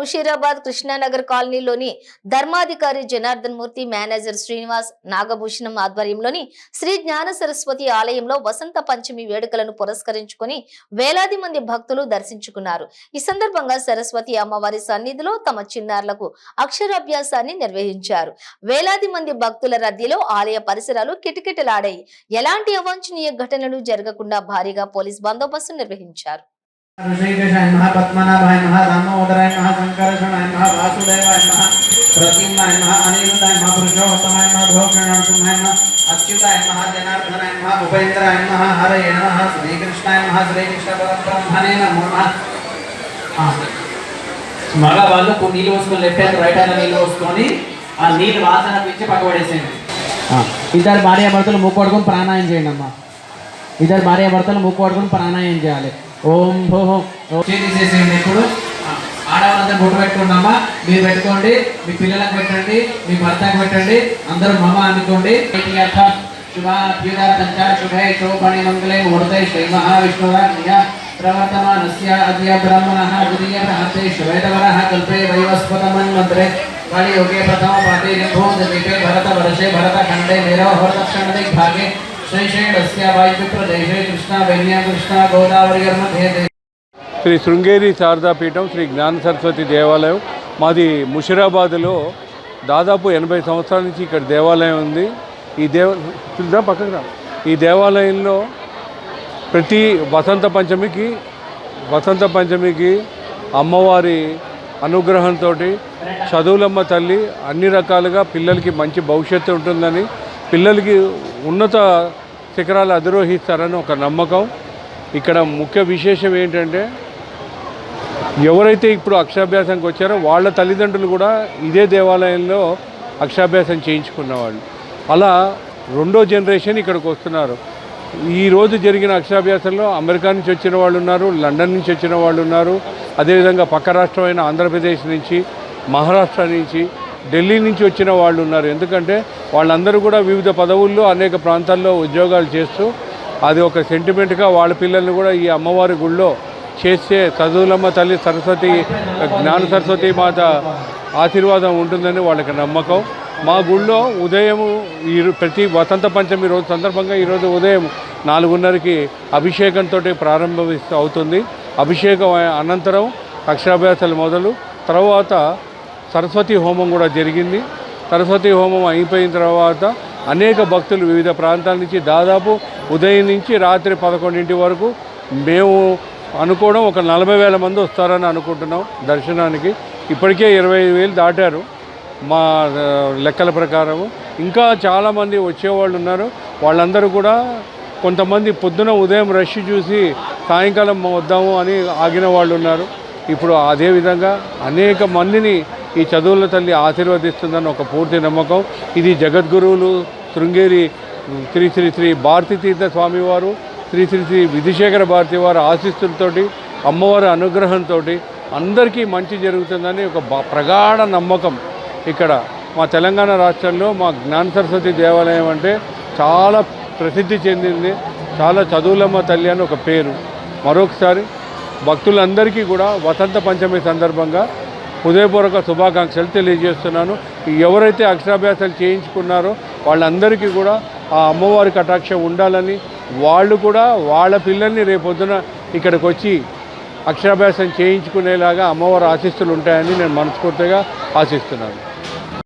ముషీరాబాద్ కృష్ణానగర్ కాలనీలోని ధర్మాధికారి జనార్దన్ మూర్తి, మేనేజర్ శ్రీనివాస్, నాగభూషణం ఆధ్వర్యంలోని శ్రీ జ్ఞాన సరస్వతి ఆలయంలో వసంత పంచమి వేడుకలను పురస్కరించుకొని వేలాది మంది భక్తులు దర్శించుకున్నారు. ఈ సందర్భంగా సరస్వతి అమ్మవారి సన్నిధిలో తమ చిన్నారులకు అక్షరాభ్యాసాన్ని నిర్వహించారు. వేలాది మంది భక్తుల రద్దీలో ఆలయ పరిసరాలు కిటకిటలాడాయి. ఎలాంటి అవాంఛనీయ ఘటనలు జరగకుండా భారీగా పోలీస్ బందోబస్తు నిర్వహించారు. ऋषिकेशाय नमः, पद्मनाभाय नमः, दामोदराय नमः, शंकरशनाय नमः, वासुदेवाय नमः, प्रद्युम्नाय नमः, अनिरुद्धाय नमः, पुरुषोत्तमाय नमः, भोगनाथाय नमः, अच्युताय नमः, जनार्दनाय नमः, उपेन्द्राय नमः, हरये नमः, श्रीकृष्णाय नमः, श्रीकृष्ण परब्रह्मणे नमः। మగ వాళ్ళు నీళ్ళు పోసుకొని లెఫ్ట్ హ్యాండ్ రైట్ హ్యాండ్ నీళ్ళు పోసుకొని ఆ నీళ్ళు వాసన పిలిచి పక్కబడేసేయండి. ఇద్దరు భార్యాభర్తలు ముక్కు పడుకొని ప్రాణాయం చేయండి అమ్మా. ఇద్దరు భార్యాభర్తలు ముక్కు పడుకొని ప్రాణాయం చేయాలి. ఓం భో తీసేసేయండి. ఇప్పుడు ఆడవాళ్ళందరూ బొట్టు పెట్టుకున్నామా, మీరు పెట్టుకోండి, మీ పిల్లలకు పెట్టండి, మీ భర్తకు పెట్టండి, అందరూ మమ అనుకోండి. శుభాభ్యుదార్థంచ శుభే శోభణి మంగళే ముహూర్తే శ్రీ మహావిష్ణురాజ్ఞ ప్రవర్తమానస్య అద్య బ్రహ్మణః ద్వితీయ ప్రహర్తే శ్వేతవరః కల్పే వైవస్వతమన్వంతరే కలియుగే ప్రథమ పాదే నిభూతదీపే భరతవర్షే భరతఖండే నిరవహృతక్షణదిగ్భాగే శ్రీ శృంగేరి శారదాపీఠం శ్రీ జ్ఞాన సరస్వతి దేవాలయం మాది ముషీరాబాద్లో దాదాపు 80 సంవత్సరాల నుంచి ఇక్కడ దేవాలయం ఉంది. ఈ దేవాలయంలో ప్రతి వసంత పంచమికి అమ్మవారి అనుగ్రహంతో చదువులమ్మ తల్లి అన్ని రకాలుగా పిల్లలకి మంచి భవిష్యత్తు ఉంటుందని, పిల్లలకి ఉన్నత శిఖరాలు అధిరోహిస్తారని ఒక నమ్మకం. ఇక్కడ ముఖ్య విశేషం ఏంటంటే ఎవరైతే ఇప్పుడు అక్షరాభ్యాసానికి వచ్చారో వాళ్ళ తల్లిదండ్రులు కూడా ఇదే దేవాలయంలో అక్షరాభ్యాసం చేయించుకున్నవాళ్ళు. అలా రెండో జనరేషన్ ఇక్కడికి వస్తున్నారు. ఈరోజు జరిగిన అక్షరాభ్యాసంలో అమెరికా నుంచి వచ్చిన వాళ్ళు ఉన్నారు, లండన్ నుంచి వచ్చిన వాళ్ళు ఉన్నారు, అదేవిధంగా పక్క రాష్ట్రమైన ఆంధ్రప్రదేశ్ నుంచి, మహారాష్ట్ర నుంచి, ఢిల్లీ నుంచి వచ్చిన వాళ్ళు ఉన్నారు. ఎందుకంటే వాళ్ళందరూ కూడా వివిధ పదవుల్లో అనేక ప్రాంతాల్లో ఉద్యోగాలు చేస్తూ అది ఒక సెంటిమెంట్గా వాళ్ళ పిల్లల్ని కూడా ఈ అమ్మవారి గుళ్ళో చేస్తే చదువులమ్మ తల్లి సరస్వతి జ్ఞాన సరస్వతి మాత ఆశీర్వాదం ఉంటుందని వాళ్ళకి నమ్మకం. మా గుళ్ళో ఉదయం ప్రతి వసంత పంచమి రోజు సందర్భంగా ఈరోజు ఉదయం 4:30కి అభిషేకంతో అవుతుంది. అభిషేకం అనంతరం అక్షరాభ్యాసాలు మొదలు, తర్వాత సరస్వతి హోమం కూడా జరిగింది. సరస్వతి హోమం అయిపోయిన తర్వాత అనేక భక్తులు వివిధ ప్రాంతాల నుంచి దాదాపు ఉదయం నుంచి రాత్రి 11 వరకు మేము అనుకోవడం ఒక 40,000 మంది వస్తారని అనుకుంటున్నాం దర్శనానికి. ఇప్పటికే 25,000 దాటారు మా లెక్కల ప్రకారము. ఇంకా చాలామంది వచ్చేవాళ్ళు ఉన్నారు. వాళ్ళందరూ కూడా కొంతమంది పొద్దున ఉదయం రష్ చూసి సాయంకాలం వద్దాము అని ఆగిన వాళ్ళు ఉన్నారు. ఇప్పుడు అదేవిధంగా అనేక మందిని ఈ చదువుల తల్లి ఆశీర్వదిస్తుందని ఒక పూర్తి నమ్మకం. ఇది జగద్గురువులు శృంగేరి శ్రీ శ్రీ శ్రీ భారతీ తీర్థ స్వామివారు, శ్రీ శ్రీ శ్రీ విధుశేఖర భారతి వారి ఆశీస్సులతోటి, అమ్మవారి అనుగ్రహంతో అందరికీ మంచి జరుగుతుందని ఒక ప్రగాఢ నమ్మకం. ఇక్కడ మా తెలంగాణ రాష్ట్రంలో మా జ్ఞాన సరస్వతి దేవాలయం అంటే చాలా ప్రసిద్ధి చెందింది. చాలా చదువులమ్మ తల్లి అని ఒక పేరు. మరొకసారి భక్తులందరికీ కూడా వసంత పంచమి సందర్భంగా హృదయపూర్వక శుభాకాంక్షలు తెలియజేస్తున్నాను. ఎవరైతే అక్షరాభ్యాసాలు చేయించుకున్నారో వాళ్ళందరికీ కూడా ఆ అమ్మవారి కటాక్షం ఉండాలని, వాళ్ళు కూడా వాళ్ళ పిల్లల్ని రేపొద్దున ఇక్కడికి వచ్చి అక్షరాభ్యాసం చేయించుకునేలాగా అమ్మవారి ఆశీస్సులు ఉంటాయని నేను మనస్ఫూర్తిగా ఆశిస్తున్నాను.